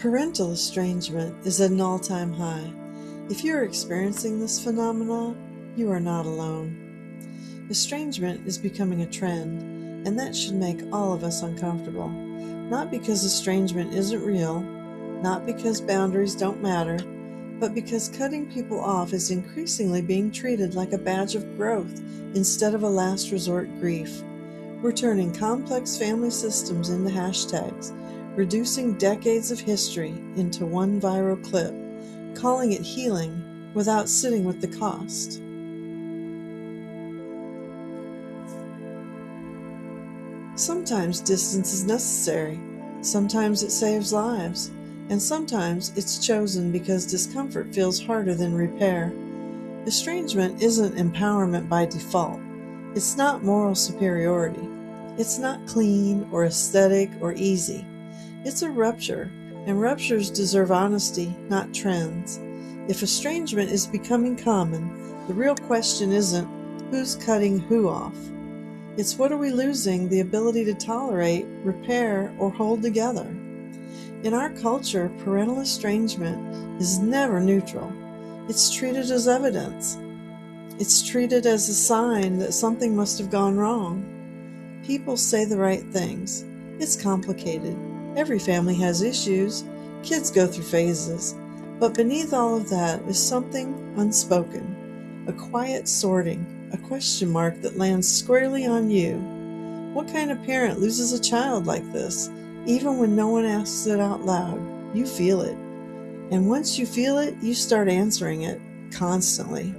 Parental estrangement is at an all-time high. If you are experiencing this phenomena, you are not alone. Estrangement is becoming a trend, and that should make all of us uncomfortable. Not because estrangement isn't real, not because boundaries don't matter, but because cutting people off is increasingly being treated like a badge of growth instead of a last resort grief. We're turning complex family systems into hashtags, reducing decades of history into one viral clip, calling it healing without sitting with the cost. Sometimes distance is necessary, sometimes it saves lives, and sometimes it's chosen because discomfort feels harder than repair. Estrangement isn't empowerment by default. It's not moral superiority. It's not clean or aesthetic or easy. It's a rupture, and ruptures deserve honesty, not trends. If estrangement is becoming common, the real question isn't who's cutting who off. It's what are we losing the ability to tolerate, repair, or hold together. In our culture, parental estrangement is never neutral. It's treated as evidence. It's treated as a sign that something must have gone wrong. People say the right things. It's complicated. Every family has issues. Kids go through phases. But beneath all of that is something unspoken, a quiet sorting, a question mark that lands squarely on you. What kind of parent loses a child like this? Even when no one asks it out loud, you feel it. And once you feel it, you start answering it constantly.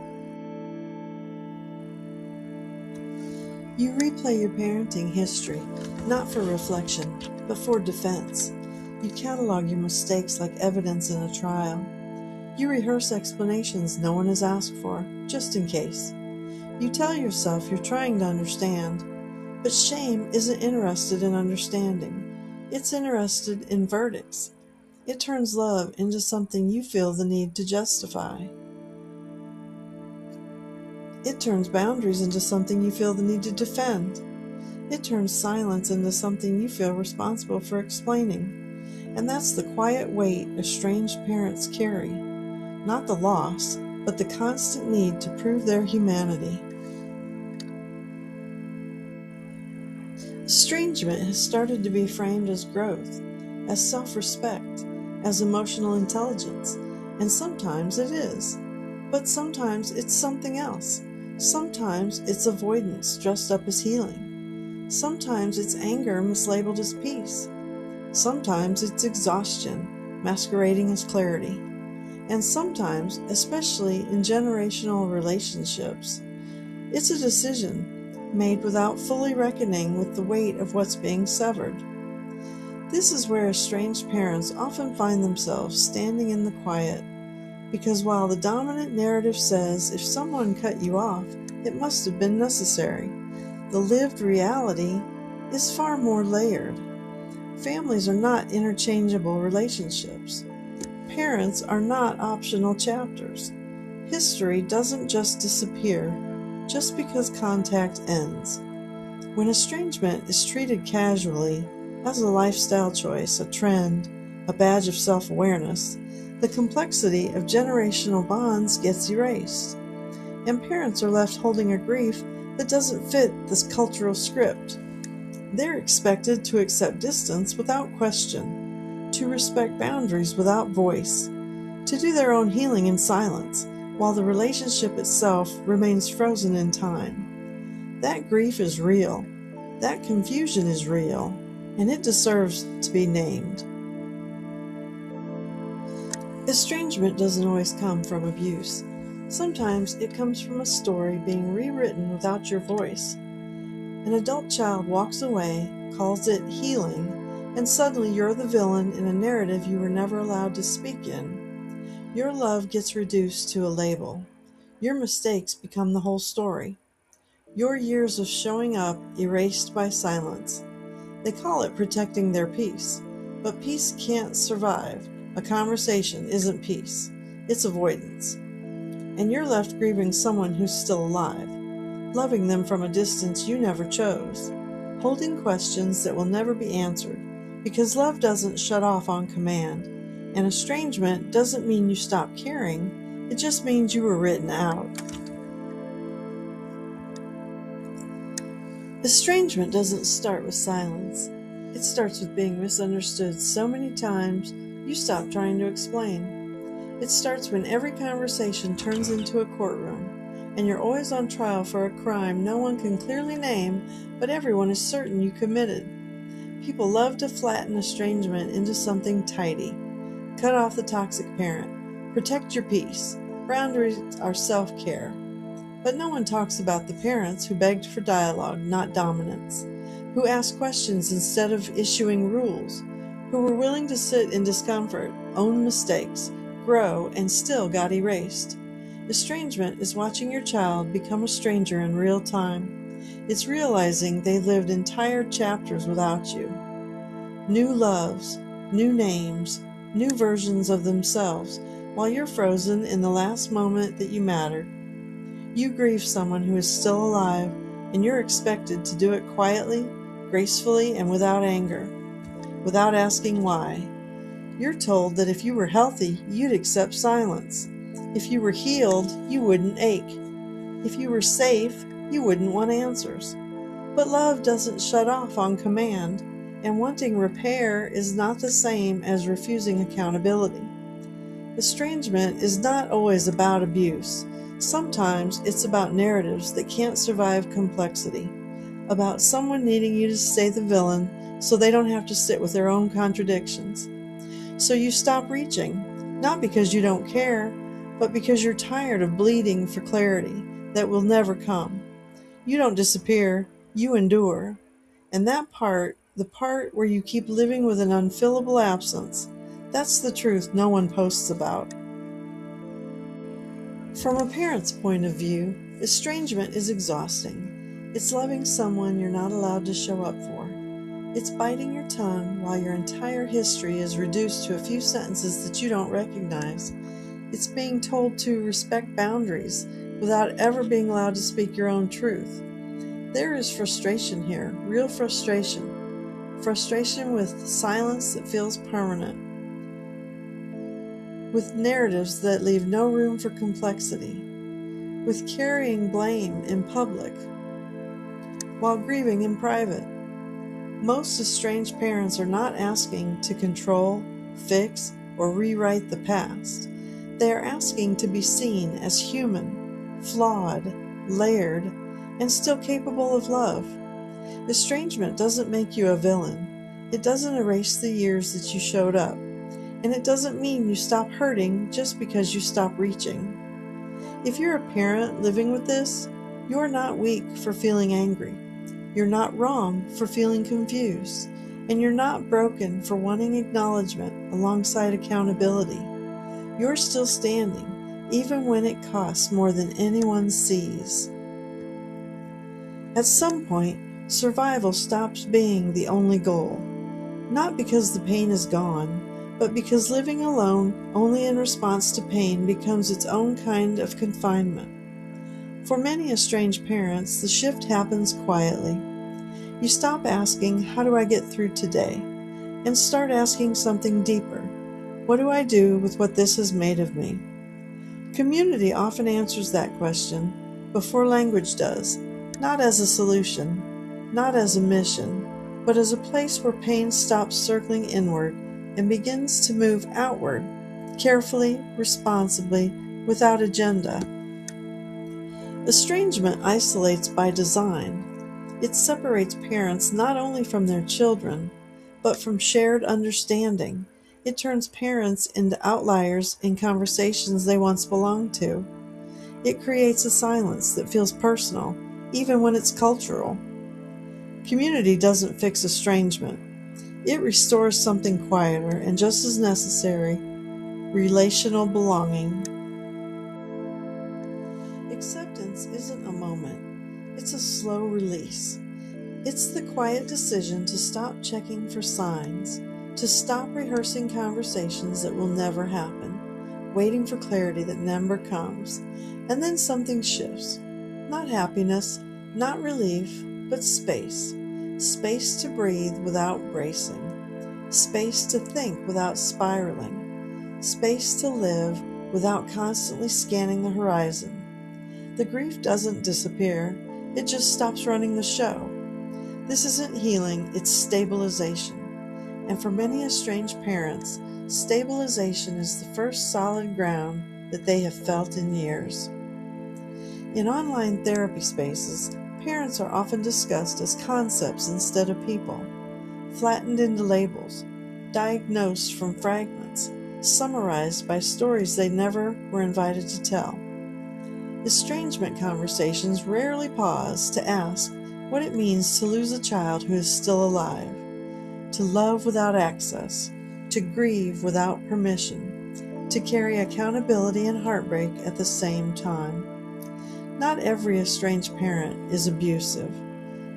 You replay your parenting history, not for reflection, but for defense. You catalog your mistakes like evidence in a trial. You rehearse explanations no one has asked for, just in case. You tell yourself you're trying to understand, but shame isn't interested in understanding. It's interested in verdicts. It turns love into something you feel the need to justify. It turns boundaries into something you feel the need to defend. It turns silence into something you feel responsible for explaining. And that's the quiet weight estranged parents carry. Not the loss, but the constant need to prove their humanity. Estrangement has started to be framed as growth, as self-respect, as emotional intelligence, and sometimes it is. But sometimes it's something else. Sometimes it's avoidance dressed up as healing. Sometimes it's anger mislabeled as peace. Sometimes it's exhaustion masquerading as clarity. And sometimes, especially in generational relationships, it's a decision made without fully reckoning with the weight of what's being severed. This is where estranged parents often find themselves standing in the quiet, because while the dominant narrative says if someone cut you off, it must have been necessary, the lived reality is far more layered. Families are not interchangeable relationships. Parents are not optional chapters. History doesn't just disappear just because contact ends. When estrangement is treated casually, as a lifestyle choice, a trend, a badge of self-awareness, the complexity of generational bonds gets erased, and parents are left holding a grief that doesn't fit this cultural script. They're expected to accept distance without question, to respect boundaries without voice, to do their own healing in silence, while the relationship itself remains frozen in time. That grief is real, that confusion is real, and it deserves to be named. Estrangement doesn't always come from abuse. Sometimes it comes from a story being rewritten without your voice. An adult child walks away, calls it healing, and suddenly you're the villain in a narrative you were never allowed to speak in. Your love gets reduced to a label. Your mistakes become the whole story. Your years of showing up erased by silence. They call it protecting their peace, but peace can't survive. A conversation isn't peace. It's avoidance. And you're left grieving someone who's still alive, loving them from a distance you never chose, holding questions that will never be answered, because love doesn't shut off on command. And estrangement doesn't mean you stop caring, it just means you were written out. Estrangement doesn't start with silence. It starts with being misunderstood so many times you stop trying to explain. It starts when every conversation turns into a courtroom, and you're always on trial for a crime no one can clearly name, but everyone is certain you committed. People love to flatten estrangement into something tidy. Cut off the toxic parent. Protect your peace. Boundaries are self-care. But no one talks about the parents who begged for dialogue, not dominance, who asked questions instead of issuing rules, who were willing to sit in discomfort, own mistakes, grow, and still got erased. Estrangement is watching your child become a stranger in real time. It's realizing they lived entire chapters without you. New loves, new names, new versions of themselves, while you're frozen in the last moment that you mattered. You grieve someone who is still alive, and you're expected to do it quietly, gracefully, and without anger, without asking why. You're told that if you were healthy, you'd accept silence. If you were healed, you wouldn't ache. If you were safe, you wouldn't want answers. But love doesn't shut off on command, and wanting repair is not the same as refusing accountability. Estrangement is not always about abuse. Sometimes it's about narratives that can't survive complexity, about someone needing you to stay the villain so they don't have to sit with their own contradictions. So you stop reaching, not because you don't care, but because you're tired of bleeding for clarity that will never come. You don't disappear, you endure. And that part, the part where you keep living with an unfillable absence, that's the truth no one posts about. From a parent's point of view, estrangement is exhausting. It's loving someone you're not allowed to show up for. It's biting your tongue while your entire history is reduced to a few sentences that you don't recognize. It's being told to respect boundaries without ever being allowed to speak your own truth. There is frustration here, real frustration. Frustration with silence that feels permanent, with narratives that leave no room for complexity, with carrying blame in public while grieving in private. Most estranged parents are not asking to control, fix, or rewrite the past. They are asking to be seen as human, flawed, layered, and still capable of love. Estrangement doesn't make you a villain. It doesn't erase the years that you showed up. And it doesn't mean you stop hurting just because you stop reaching. If you're a parent living with this, you're not weak for feeling angry. You're not wrong for feeling confused. And you're not broken for wanting acknowledgement alongside accountability. You're still standing, even when it costs more than anyone sees. At some point, survival stops being the only goal. Not because the pain is gone, but because living alone only in response to pain becomes its own kind of confinement. For many estranged parents, the shift happens quietly. You stop asking, "How do I get through today?" and start asking something deeper. What do I do with what this has made of me? Community often answers that question before language does, not as a solution, not as a mission, but as a place where pain stops circling inward and begins to move outward, carefully, responsibly, without agenda. Estrangement isolates by design. It separates parents not only from their children, but from shared understanding. It turns parents into outliers in conversations they once belonged to. It creates a silence that feels personal, even when it's cultural. Community doesn't fix estrangement. It restores something quieter and just as necessary, relational belonging. Acceptance isn't a moment. It's a slow release. It's the quiet decision to stop checking for signs, to stop rehearsing conversations that will never happen, waiting for clarity that never comes, and then something shifts. Not happiness, not relief, but space. Space to breathe without bracing. Space to think without spiraling. space to live without constantly scanning the horizon. The grief doesn't disappear, it just stops running the show. This isn't healing, it's stabilization. And for many estranged parents, stabilization is the first solid ground that they have felt in years. In online therapy spaces, parents are often discussed as concepts instead of people, flattened into labels, diagnosed from fragments, summarized by stories they never were invited to tell. Estrangement conversations rarely pause to ask what it means to lose a child who is still alive, to love without access, to grieve without permission, to carry accountability and heartbreak at the same time. Not every estranged parent is abusive.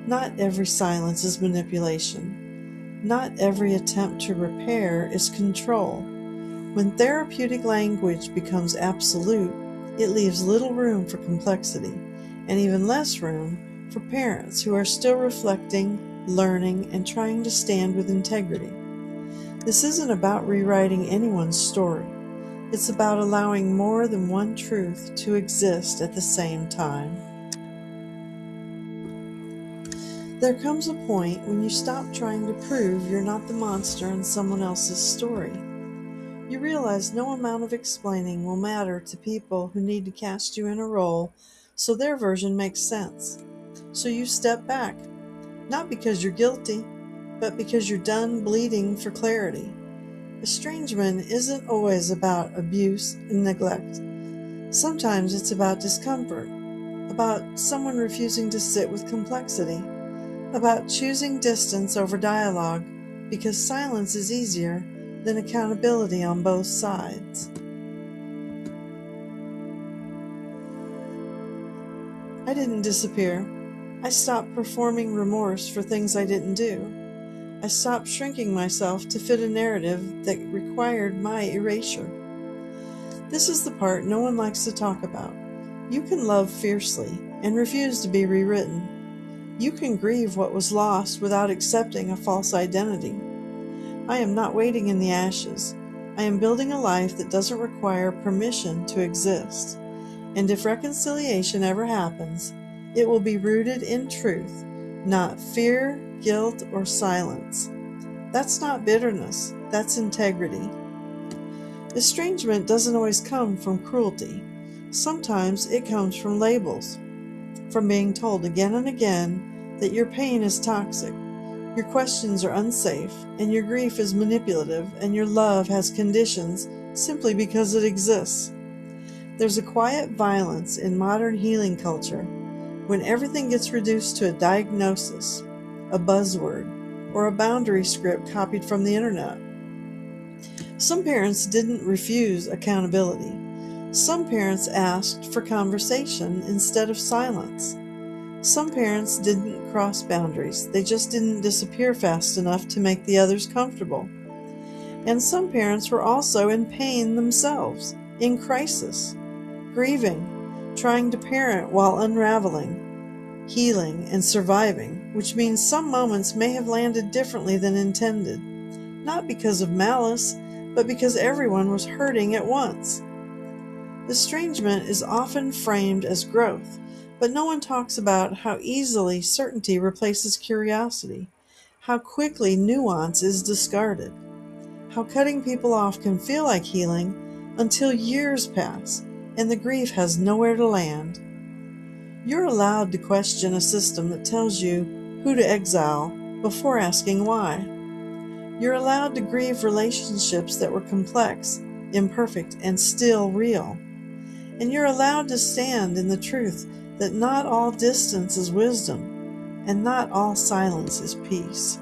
Not every silence is manipulation. Not every attempt to repair is control. When therapeutic language becomes absolute, it leaves little room for complexity, and even less room for parents who are still reflecting, learning, and trying to stand with integrity. This isn't about rewriting anyone's story. It's about allowing more than one truth to exist at the same time. There comes a point when you stop trying to prove you're not the monster in someone else's story. You realize no amount of explaining will matter to people who need to cast you in a role so their version makes sense. So you step back, not because you're guilty, but because you're done bleeding for clarity. Estrangement isn't always about abuse and neglect. Sometimes it's about discomfort, about someone refusing to sit with complexity, about choosing distance over dialogue because silence is easier than accountability on both sides. I didn't disappear. I stopped performing remorse for things I didn't do. I stopped shrinking myself to fit a narrative that required my erasure. This is the part no one likes to talk about. You can love fiercely and refuse to be rewritten. You can grieve what was lost without accepting a false identity. I am not waiting in the ashes. I am building a life that doesn't require permission to exist. And if reconciliation ever happens, it will be rooted in truth, not fear, guilt, or silence. That's not bitterness, that's integrity. Estrangement doesn't always come from cruelty. Sometimes it comes from labels, from being told again and again that your pain is toxic, your questions are unsafe, and your grief is manipulative, and your love has conditions simply because it exists. There's a quiet violence in modern healing culture when everything gets reduced to a diagnosis, a buzzword, or a boundary script copied from the internet. Some parents didn't refuse accountability. Some parents asked for conversation instead of silence. Some parents didn't cross boundaries. They just didn't disappear fast enough to make the others comfortable. And some parents were also in pain themselves, in crisis, grieving, trying to parent while unraveling, healing, and surviving, which means some moments may have landed differently than intended, not because of malice, but because everyone was hurting at once. Estrangement is often framed as growth, but no one talks about how easily certainty replaces curiosity, how quickly nuance is discarded, how cutting people off can feel like healing until years pass and the grief has nowhere to land. You're allowed to question a system that tells you who to exile before asking why. You're allowed to grieve relationships that were complex, imperfect, and still real. And you're allowed to stand in the truth that not all distance is wisdom, and not all silence is peace.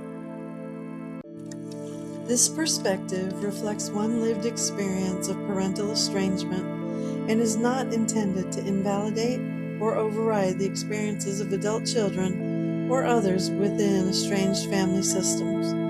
This perspective reflects one lived experience of parental estrangement and is not intended to invalidate or override the experiences of adult children or others within estranged family systems.